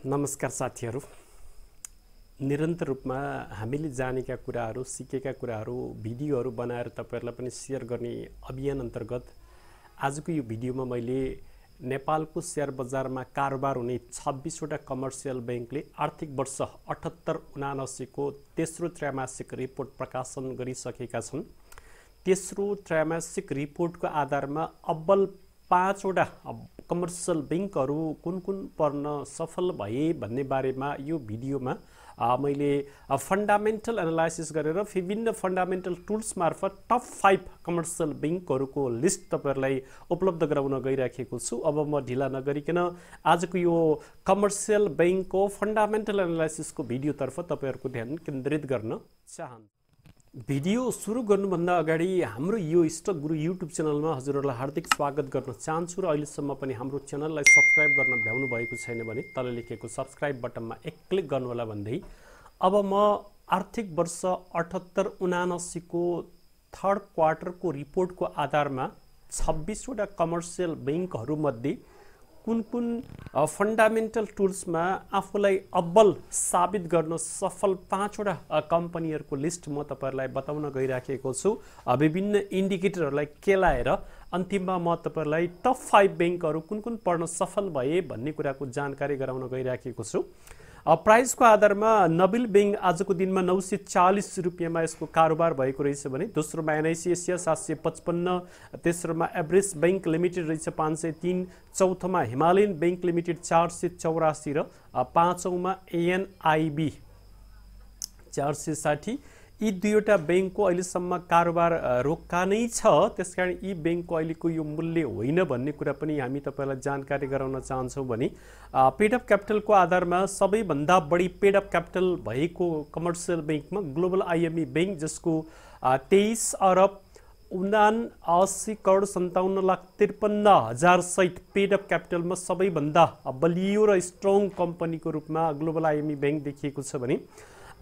नमस्कार साथीहरू। निरन्तर रूपमा हामीले जानेका कुराहरू, सिकेका कुराहरू, भिडियोहरू बनाएर तपाईहरुलाई पनि शेयर गर्ने अभियान अन्तर्गत आजको यो भिडियोमा मैले नेपालको शेयर बजारमा कारोबार हुने 26 वटा कमर्सियल बैंकले आर्थिक वर्ष 78-79 को तेस्रो त्रैमासिक रिपोर्ट प्रकाशन गरिसकेका छन्। तेस्रो त्रैमासिक रिपोर्टको आधारमा अब्बल 5 वटा कमर्सियल बैंकहरू कुन कुन पर्न सफल भए भन्ने बारेमा यो भिडियोमा मैले फन्डामेन्टल एनालाइसिस गरेर विभिन्न फन्डामेन्टल टुल्स मार्फत टप 5 कमर्सियल बैंकहरूको लिस्ट तपाईहरुलाई उपलब्ध गराउन गइराखेको छु। अब म ढिला नगरिकन आजको यो कमर्सियल बैंकको फन्डामेन्टल एनालाइसिसको भिडियोतर्फ तपाईहरुको ध्यान केन्द्रित गर्न चाहन्छु। भिडियो सुरु गर्नुभन्दा अगाडि हाम्रो यो स्टक गुरु युट्युब च्यानलमा हजुरहरुलाई हार्दिक स्वागत गर्न चाहन्छु र अहिलेसम्म पनि हाम्रो च्यानललाई सब्स्क्राइब गर्न भ्याउनु भएको छैन भने तल लेखेको सब्स्क्राइब बटनमा एक क्लिक गर्नु होला भन्दै अब म आर्थिक वर्ष 78-79 को थर्ड क्वार्टरको रिपोर्टको आधारमा 26 वटा कमर्सियल बैंकहरू मध्ये कुन कुन फन्डामेन्टल टुल्समा आफूलाई अब्बल साबित गर्न सफल 5 वटा कम्पनीहरूको लिस्ट म तपाईहरुलाई बताउन गइराखेको छु। विभिन्न इन्डिकेटरहरूलाई केलाएर अन्तिममा म तपाईहरुलाई टप 5 बैंकहरू कुन कुन पर्न सफल भए भन्ने कुराको जानकारी गराउन गइराखेको छु। प्राइसको आधारमा नबिल बैंक आजको दिनमा 940 रुपैयाँमा यसको कारोबार भएको रहेछ भने दोस्रोमा एनआईसी एसिया 755, तेस्रोमा एभरेज बैंक लिमिटेड रहेछ 503, चौथोमा हिमालयन बैंक लिमिटेड 484 र पाँचौंमा एएनआईबी 460। यी दुईवटा बैंकको अहिलेसम्म कारोबार रोक्का नै छ, त्यसकारण यी बैंकको अहिलेको यो मूल्य होइन भन्ने कुरा पनि हामी तपाईलाई जानकारी गराउन चाहन्छौँ। भने पेड अप क्यापिटलको आधारमा सबैभन्दा बढी पेड अप क्यापिटल भएको कमर्सियल बैंकमा ग्लोबल आईएमई बैंक जसको 23 अरब 79 करोड 57,53,000 सहित पेड अप क्यापिटलमा सबैभन्दा बलियो र स्ट्रङ कम्पनीको रूपमा ग्लोबल आईएमई बैंक देखिएको छ भने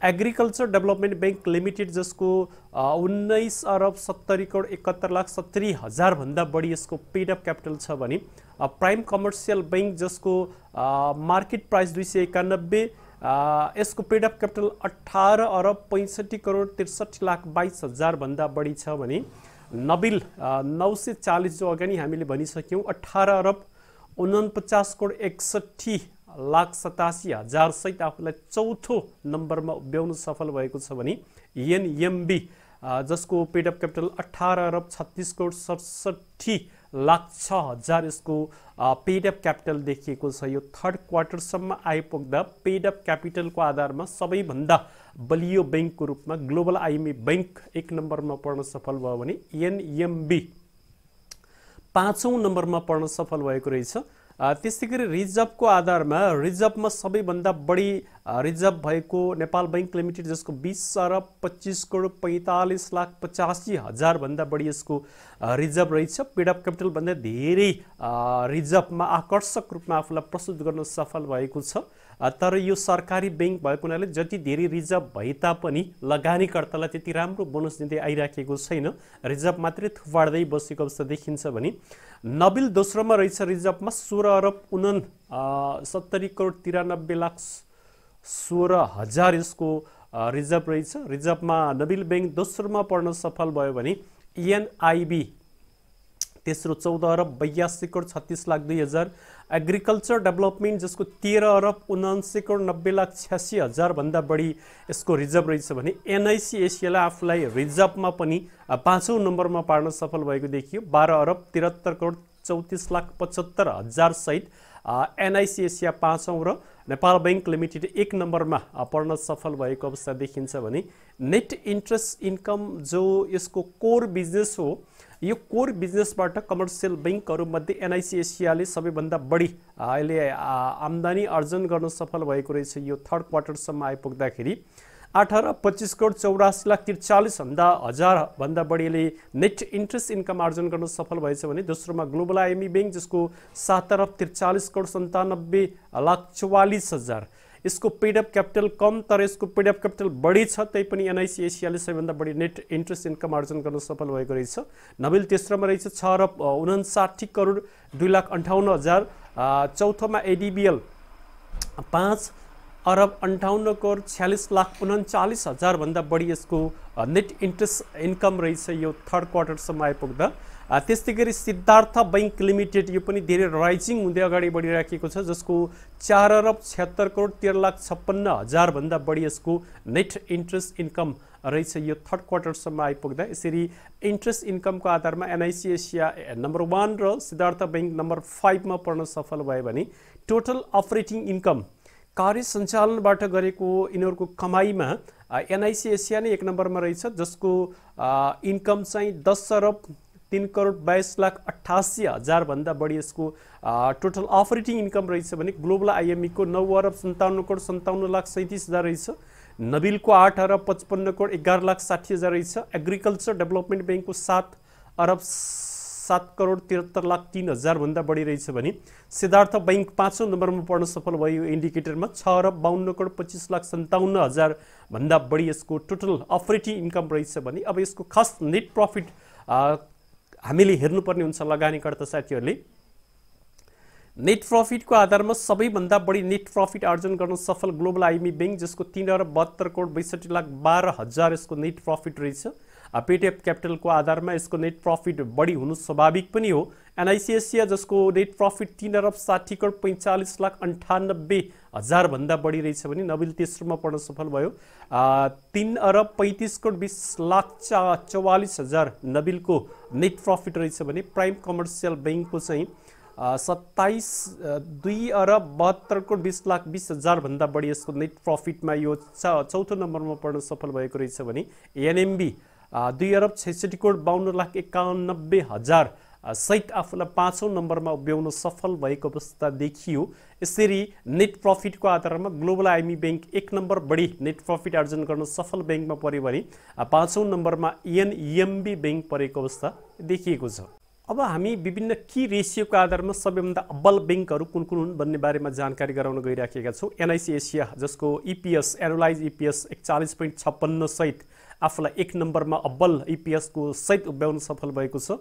एग्रिकल्चर डेभलपमेन्ट बैंक लिमिटेड जसको 19 अरब 70 करोड 71,70,000 भन्दा बढी यसको पेड अप क्यापिटल छ भने प्राइम कमर्सियल बैंक जसको मार्केट प्राइस 291 यसको पेड अप क्यापिटल 18 अरब 65 करोड 63,22,000 भन्दा बढी छ भने नबिल 940 जो अगाडि हामीले भनिसक्यौं 18 अरब 49 करोड 61,87,000 सहित आफूलाई चौथो नम्बरमा उभ्याउन सफल भएको छ भने एनएमबी जसको पेड अप क्यापिटल 18 अरब 36 करोड 67,06,000 यसको पेड अप क्यापिटल देखिएको छ। यो थर्ड क्वार्टरसम्म आइपुग्दा पेड अप क्यापिटलको आधारमा सबैभन्दा बलियो बैंकको रूपमा ग्लोबल आईएमई बैंक एक नम्बरमा पर्न सफल भयो भने एनएमबी पाँचौं नम्बरमा पर्न सफल भएको रहेछ। त्यसैगरी रिजर्भको आधारमा रिजर्भमा सबैभन्दा बढी रिजर्भ भएको नेपाल बैंक लिमिटेड जसको 20 अरब 25 करोड 45,85,000 भन्दा बढी यसको रिजर्भ रहेछ। पेड अप क्यापिटल भन्दा धेरै रिजर्भमा आकर्षक रूपमा आफूलाई प्रस्तुत गर्न सफल भएको छ। तर यो सरकारी बैंक भएको हुनाले जति धेरै रिजर्भ भए तापनि लगानीकर्तालाई त्यति राम्रो बोनस दिँदै आइराखेको छैन, रिजर्भ मात्रै थुपार्दै बसेको अवस्था देखिन्छ भने नबिल दोस्रोमा रहेछ रिजर्भमा 16 अरब 69 करोड 93,16,000 यसको रिजर्भ रहेछ। रिजर्भमा नबिल बैंक दोस्रोमा पर्न सफल भयो भने एनआईबी तेस्रो 14 अरब 82 करोड 36,02,000, एग्रिकल्चर डेभलपमेन्ट जसको 13 अरब 79 करोड 90,86,000 भन्दा बढी यसको रिजर्भ रहेछ भने एनआईसी एसियाले आफूलाई रिजर्भमा पनि पाँचौं नम्बरमा पार्न सफल भएको देखियो 12 अरब 73 करोड 34,75,000 सहित एनआईसी एसिया पाँचौं र नेपाल बैंक लिमिटेड एक नम्बरमा पर्न सफल भएको अवस्था देखिन्छ भने नेट इन्ट्रेस्ट इन्कम जो यसको कोर बिजनेस हो, यो कोर बिजनेसबाट कमर्सियल बैंकहरू मध्ये एनआईसी एसियाले सबैभन्दा बढी अहिले आम्दानी अर्जन गर्न सफल भएको रहेछ। यो थर्ड क्वार्टरसम्म आइपुग्दाखेरि 18 25 करोड 84,43,000 भन्दा बढीले नेट इन्ट्रेस्ट इन्कम आर्जन गर्न सफल भएछ भने दोस्रोमा ग्लोबल आईएमई बैंक जसको 7 अरब 43 करोड 97,44,000 यसको पेड अप क्यापिटल कम तर यसको पेड अप क्यापिटल बढी छ, तैपनि एनआईसी एसियाले सबैभन्दा बढी नेट इन्ट्रेस्ट इन्कम आर्जन गर्न सफल भएको रहेछ। नबिल तेस्रोमा रहेछ 6 अरब 59 करोड 2,58,000, चौथोमा एडीबीएल 5 अरब 58,46,39,000 भन्दा बढी यसको नेट इन्ट्रेस्ट इन्कम रहेछ यो थर्ड क्वार्टरसम्म आइपुग्दा। त्यस्तै गरी सिद्धार्थ बैंक लिमिटेड यो पनि धेरै राइजिङ हुँदै अगाडि बढिराखेको छ, जसको 4 अरब 76,13,56,000 भन्दा बढी यसको नेट इन्ट्रेस्ट इन्कम रहेछ यो थर्ड क्वार्टरसम्म आइपुग्दा। यसरी इन्ट्रेस्ट इन्कमको आधारमा एनआइसी एसिया नम्बर 1 र सिद्धार्थ बैंक नम्बर 5 मा पर्न सफल भयो भने टोटल अपरेटिङ इन्कम कार्य सञ्चालनबाट गरेको यिनीहरूको कमाईमा एनआइसी एसिया नै 1 नम्बरमा रहेछ, जसको इन्कम चाहिँ 10 अरब 3,22,88,000 भन्दा बढी यसको टोटल अपरेटिङ इन्कम रहेछ भने ग्लोबल आइएमई को 9 अरब 57,57,37,000 रहेछ, नबिलको 8 अरब 55,11,60,000 रहेछ, एग्रिकल्चर डेभलपमेन्ट बैंकको 7 अरब 7,73,03,000 भन्दा बढी रहेछ भने सिद्धार्थ बैंक 5औं नम्बरमा पर्न सफल भयो इन्डिकेटरमा 6 अरब 52,25,57,000 भन्दा बढी यसको टोटल अपरेटिङ इन्कम रहेछ भने अब यसको खास नेट प्रफिट हामीले हेर्नुपर्ने हुन्छ लगानीकर्ता साथीहरूले। नेट प्रफिटको आधारमा सबैभन्दा बढी नेट प्रफिट आर्जन गर्न सफल ग्लोबल आइएमई बैंक, जसको 3 अरब 72,62,12,000 यसको नेट प्रफिट रहेछ। पेटेप क्यापिटलको आधारमा यसको नेट प्रफिट बढी हुनु स्वाभाविक पनि हो। एनआइसी एसिया जसको नेट प्रफिट 3 अरब 60,45,98,000 भन्दा बढी रहेछ भने नबिल तेस्रोमा पर्न सफल भयो। 3 अरब 35,20,44,000 नबिलको नेट प्रफिट रहेछ भने प्राइम कमर्सियल बैंकको चाहिँ 2 अरब 72,20,20,000 भन्दा बढी यसको नेट प्रफिटमा यो चौथो नम्बरमा पर्न सफल भएको रहेछ भने एनएमबी 2 अरब 66,52,91,000 सहित आफूलाई 5औं नम्बरमा उभ्याउन सफल भएको अवस्था देखियो। यसरी नेट प्रफिटको आधारमा ग्लोबल आइएमई बैंक 1 नम्बर बढी नेट प्रफिट आर्जन गर्न सफल बैंकमा पर्यो भने 5औं नम्बरमा एनइएमबी बैंक परेको अवस्था देखिएको छ। अब हामी विभिन्न की रेसियोको आधारमा सबैभन्दा अब्बल बैंकहरू कुन कुन हुन् भन्ने बारेमा जानकारी गराउन गइराखेका छौँ। एनआइसी एसिया जसको इपिएस एनुअलाइज इपिएस 41.56 सहित आफूलाई 1 नम्बरमा अब्बल इपिएस को सहित उभ्याउन सफल भएको छ।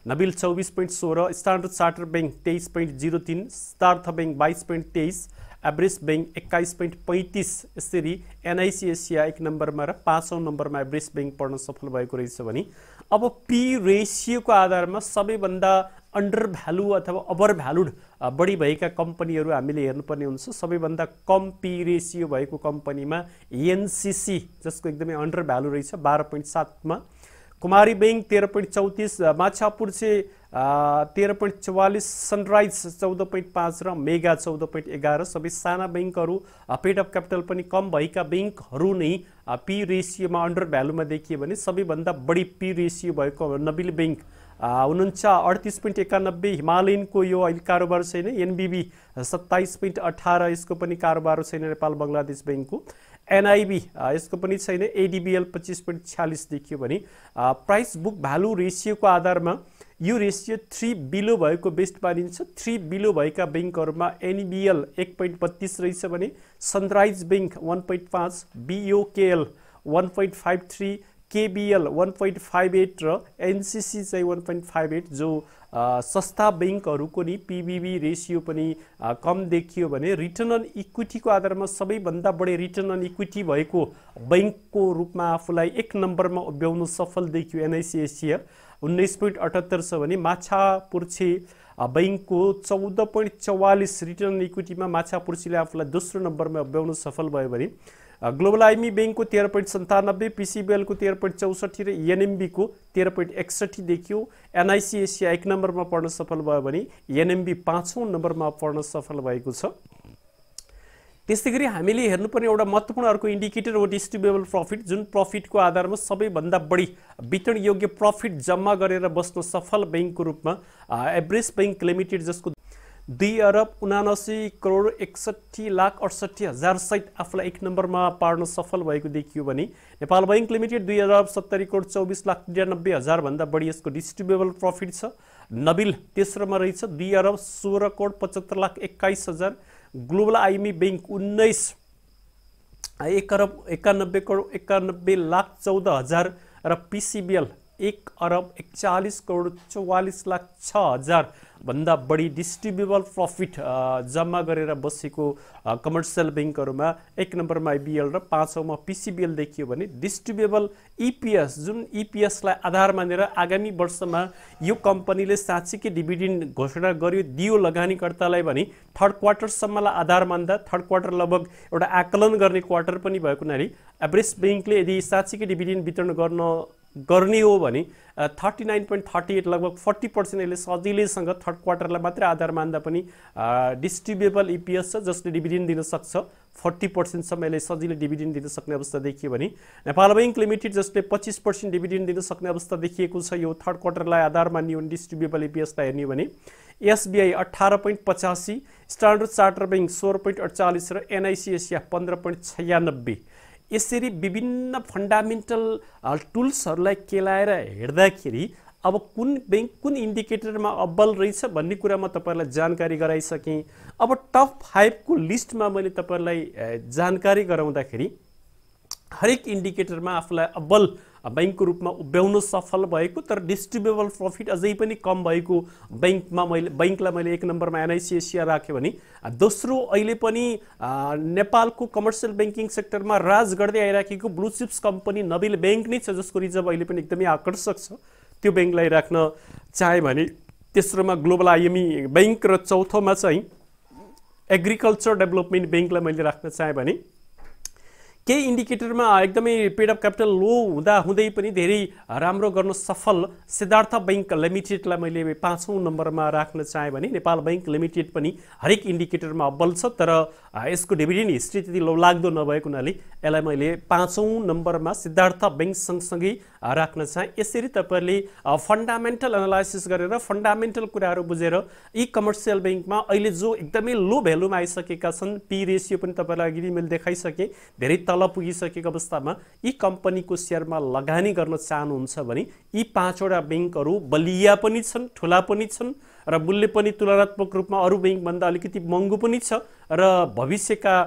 Nabil 24.16, standard charter bank 23.03, Siddhartha bank 22.23, Everest bank 21.35। यसरी एनआइसी एसिया 1 नम्बरमा र 5औं नम्बरमा एभरेस्ट बैंक पर्न सफल भएको रहेछ भने अब पी रेसियोको आधारमा सबैभन्दा अन्डर भ्यालु अथवा ओभर भ्यालुड बढी भएका कम्पनीहरू हामीले हेर्नुपर्ने हुन्छ। सबैभन्दा कम पी रेसियो भएको कम्पनीमा एनसीसी जसको एकदमै अन्डर भ्यालु रहेछ 12.7 मा, कुमारी बैंक 13.34, माछापुर्छे 13.44, सनराइज 14.5 र मेगा 14.11। सबै साना बैंकहरू पेड अफ क्यापिटल पनि कम भएका बैंकहरू नै पी रेसियोमा अन्डर भ्यालुमा देखियो भने सबैभन्दा बढी पी रेसियो भएको नबिल बैंक 38.91, हिमालयनको यो अहिले कारोबार छैन, एनबीबी 27.18 यसको पनि कारोबार छैन नेपाल बङ्गलादेश बैंकको, एनआईबी यसको पनि छैन, एडीबीएल 25.46 देखियो भने प्राइस बुक भ्यालु रेसियोको आधारमा यो रेसियो 3 बिलो भएको बेस्ट मानिन्छ। 3 बिलो भएका बैंकहरूमा एनबीएल 1.32 रहेछ भने सनराइज बैंक 1.5, बीओकेएल 1.53, केबीएल 1.58 र एनसीसी चाहिँ 1.58 जो सस्ता बैंकहरूको नि पीबीबी रेसियो पनि कम देखियो भने रिटर्न अन इक्विटीको आधारमा सबैभन्दा बढी रिटर्न अन इक्विटी भएको बैंकको रूपमा आफूलाई 1 नम्बरमा उभ्याउन सफल देखियो एनआइसी एसिया 19.78 छ भने माछापुर्छे बैंकको 14.44 रिटर्न अन इक्विटीमा माछापुर्छीले आफूलाई दोस्रो नम्बरमा उभ्याउन सफल भयो भने ग्लोबल आइएमई बैंक को 13.97, पीसीबीएल को 13.64 र एनएमबी को 13.61 देखियो। एनआइसी एसिया 1 नम्बरमा पर्न सफल भयो भने एनएमबी 5औं नम्बरमा पर्न सफल भएको छ। त्यस्तै गरी हामीले हेर्नुपर्ने एउटा महत्त्वपूर्ण अर्को इन्डिकेटर हो डिस्ट्रिब्युटेबल प्रफिट, जुन प्रफिटको आधारमा सबैभन्दा बढी वितरण योग्य प्रफिट जम्मा गरेर बस्न सफल बैंकको रूपमा एभरेस्ट बैंक लिमिटेड जसको 2 अरब 79,61,68,000 सहित आफूलाई 1 नम्बरमा पार्न सफल भएको देखियो भने नेपाल बैंक लिमिटेड 2 अरब 70,24,93,000 भन्दा बढी यसको डिस्ट्रिब्युटेबल प्रफिट छ। नबिल तेस्रोमा रहेछ 2 अरब 16,75,21,000, ग्लोबल आइएमई बैंक 1 अरब 91,91,14,000 र पीसीबीएल 1,41,44,06,000 भन्दा बढी डिस्ट्रिब्युबल प्रफिट जम्मा गरेर बसेको कमर्सियल बैंकहरुमा 1 नम्बरमा आइबिएल र 5 औँमा पीसीबीएल देखियो भने डिस्ट्रिब्युबल ईपीएस जुन ईपीएस लाई आधार मानेर आगामी वर्षमा यो कम्पनीले साँच्चीकै डिभिडेन्ड घोषणा गर्यो दियो लगानीकर्तालाई भने थर्ड क्वार्टर सम्मलाई आधार मान्दा थर्ड क्वार्टर लगभग एउटा आकलन गर्ने क्वार्टर पनि भएको हुनाले एभरेज बैंकले यदि साँच्चीकै डिभिडेन्ड वितरण गर्ने हो भने 39.38 लगभग 40% यसले सजिलैसँग थर्ड क्वार्टरलाई मात्रै आधार मान्दा पनि डिस्ट्रिब्युबल ईपीएस छ जसले डिभिडेन्ड दिन सक्छ 40% सम्म यसले सजिलै डिभिडेन्ड दिन सक्ने अवस्था देखियो भने नेपाल बैंक लिमिटेड जसले 25% डिभिडेन्ड दिन सक्ने अवस्था देखिएको छ यो थर्ड क्वार्टरलाई आधार मानियो भने डिस्ट्रिब्युबल ईपीएसलाई हेर्ने भने एसबीआई 18.85 स्ट्यान्डर्ड चार्टर बैंक 16.48 र एनआईसी एसिया 15.96 यसरी विभिन्न फन्डामेन्टल टुल्सहरूलाई केलाएर हेर्दाखेरि अब कुन बैंक कुन इन्डिकेटरमा अब्बल रहेछ भन्ने कुरा म तपाईहरुलाई जानकारी गराइसकेँ। अब टप 5 को लिस्टमा मैले तपाईहरुलाई जानकारी गराउँदाखेरि हरेक इन्डिकेटरमा आफूलाई अब्बल बैंकको रूपमा उभ्याउन सफल भएको तर डिस्ट्रिब्युबल प्रफिट अझै पनि कम भएको बैंकलाई मैले 1 नम्बरमा एनआईसी एसिया राखे भने दोस्रो अहिले पनि नेपालको कमर्सियल बैंकिङ सेक्टरमा राज गर्दै आइराखेको blue chips company Nabil bank नै छ जसको रिजर्भ अहिले पनि एकदमै आकर्षक छ त्यो बैंकलाई राख्न चाहे भने तेस्रोमा ग्लोबल आईएमई बैंक र चौथोमा चाहिँ एग्रिकल्चर डेभलपमेन्ट बैंकलाई मैले राख्न चाहे भने केही इन्डिकेटरमा एकदमै पेड अफ क्यापिटल लो हुँदा हुँदै पनि धेरै राम्रो गर्न सफल सिद्धार्थ बैंक लिमिटेडलाई मैले 5औं नम्बरमा राख्न चाहे भने नेपाल बैंक लिमिटेड पनि हरेक इन्डिकेटरमा अब्बल छ तर यसको डिभिडेन्ड हिस्ट्री त्यति लौलाग्दो नभएको हुनाले यसलाई मैले 5औं नम्बरमा सिद्धार्थ बैंक सँगसँगै राख्न चाहे। यसरी तपाईहरुले फन्डामेन्टल एनालाइसिस गरेर फन्डामेन्टल कुराहरू बुझेर ई कमर्सियल बैंकमा अहिले जो एकदमै लो भ्यालुमा आइसकेका छन् पी रेशियो पनि तपाईहरुलाई अघि मैले देखाइसके धेरै तल पुगिसकेको अवस्थामा यी कम्पनीको शेयरमा लगानी गर्न चाहनुहुन्छ भने यी 5 वटा बैंकहरू बलिया पनि छन् ठूला पनि छन् र मूल्य पनि तुलनात्मक रूपमा अरु बैंक भन्दा अलिकति महँगो पनि छ र भविष्यका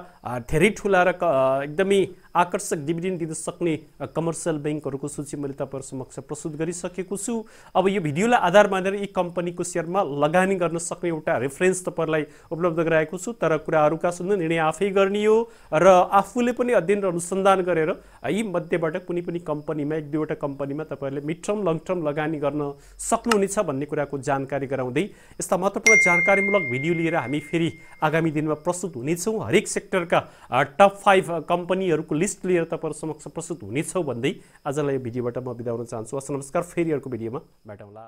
धेरै ठूला र एकदमै आकर्षक डिभिडेन्ड दिन सक्ने कमर्सियल बैंकहरूको सूची मैले तपाईहरु समक्ष प्रस्तुत गरिसकेको छु। अब यो भिडियोलाई आधार मानेर यी कम्पनीको शेयरमा लगानी गर्न सक्ने एउटा रेफरेन्स तपाईहरुलाई उपलब्ध गराएको छु तर कुराहरुका सुन्न निर्णय आफै गर्ने हो र आफूले पनि अध्ययन र अनुसन्धान गरेर यी मध्येबाट कुनै पनि कम्पनीमा एक दुईवटा कम्पनीमा तपाईहरुले मिड टर्म लङ टर्म लगानी गर्न सक्नुहुनेछ भन्ने कुराको जानकारी गराउँदै यस्ता महत्त्वपूर्ण जानकारीमूलक भिडियो लिएर हामी फेरि आगामी दिनमा प्रस्तुत हुनेछौँ। हरेक सेक्टरका टप 5 कम्पनीहरूको लिस्ट लिएर तपाईहरु समक्ष प्रस्तुत हुनेछौँ भन्दै आजलाई यो भिडियोबाट म बिदा हुन चाहन्छु। नमस्कार, फेरि अर्को भिडियोमा भेटौँला।